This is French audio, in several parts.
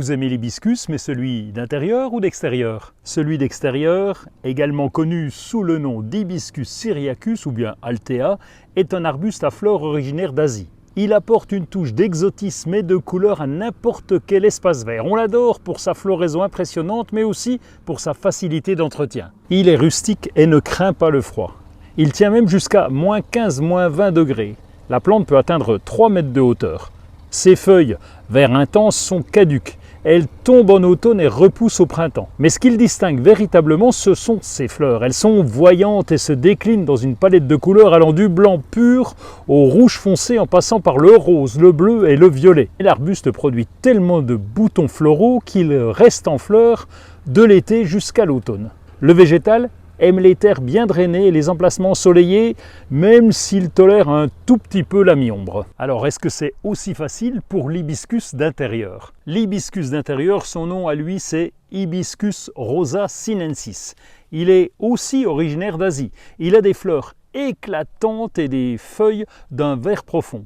vous aimez l'hibiscus, mais celui d'intérieur ou d'extérieur? Celui d'extérieur, également connu sous le nom d'Hibiscus syriacus ou bien Altea, est un arbuste à fleurs originaire d'Asie. Il apporte une touche d'exotisme et de couleur à n'importe quel espace vert. On l'adore pour sa floraison impressionnante, mais aussi pour sa facilité d'entretien. Il est rustique et ne craint pas le froid. Il tient même jusqu'à -15, -20 degrés. La plante peut atteindre 3 mètres de hauteur. Ses feuilles, vert intense, sont caduques. Elles tombent en automne et repoussent au printemps. Mais ce qui le distingue véritablement, ce sont ses fleurs. Elles sont voyantes et se déclinent dans une palette de couleurs allant du blanc pur au rouge foncé en passant par le rose, le bleu et le violet. Et l'arbuste produit tellement de boutons floraux qu'il reste en fleurs de l'été jusqu'à l'automne. Le végétal aime les terres bien drainées et les emplacements ensoleillés, même s'il tolère un tout petit peu la mi-ombre. Alors, est-ce que c'est aussi facile pour l'hibiscus d'intérieur? L'hibiscus d'intérieur, son nom à lui, c'est Hibiscus rosa sinensis. Il est aussi originaire d'Asie. Il a des fleurs éclatantes et des feuilles d'un vert profond.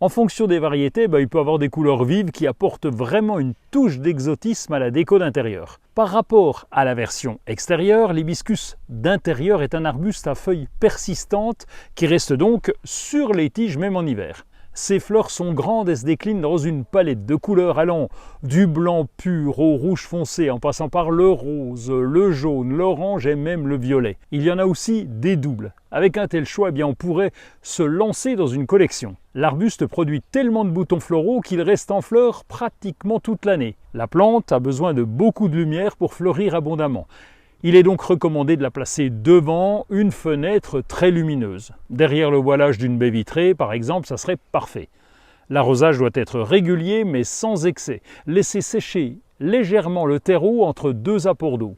En fonction des variétés, il peut avoir des couleurs vives qui apportent vraiment une touche d'exotisme à la déco d'intérieur. Par rapport à la version extérieure, l'hibiscus d'intérieur est un arbuste à feuilles persistantes qui reste donc sur les tiges même en hiver. Ses fleurs sont grandes et se déclinent dans une palette de couleurs allant du blanc pur au rouge foncé en passant par le rose, le jaune, l'orange et même le violet. Il y en a aussi des doubles. Avec un tel choix, on pourrait se lancer dans une collection. L'arbuste produit tellement de boutons floraux qu'il reste en fleurs pratiquement toute l'année. La plante a besoin de beaucoup de lumière pour fleurir abondamment. Il est donc recommandé de la placer devant une fenêtre très lumineuse. Derrière le voilage d'une baie vitrée, par exemple, ça serait parfait. L'arrosage doit être régulier mais sans excès. Laissez sécher légèrement le terreau entre 2 apports d'eau.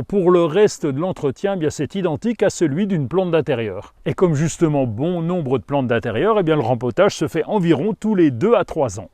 Pour le reste de l'entretien, c'est identique à celui d'une plante d'intérieur. Et comme justement bon nombre de plantes d'intérieur, le rempotage se fait environ tous les 2 à 3 ans.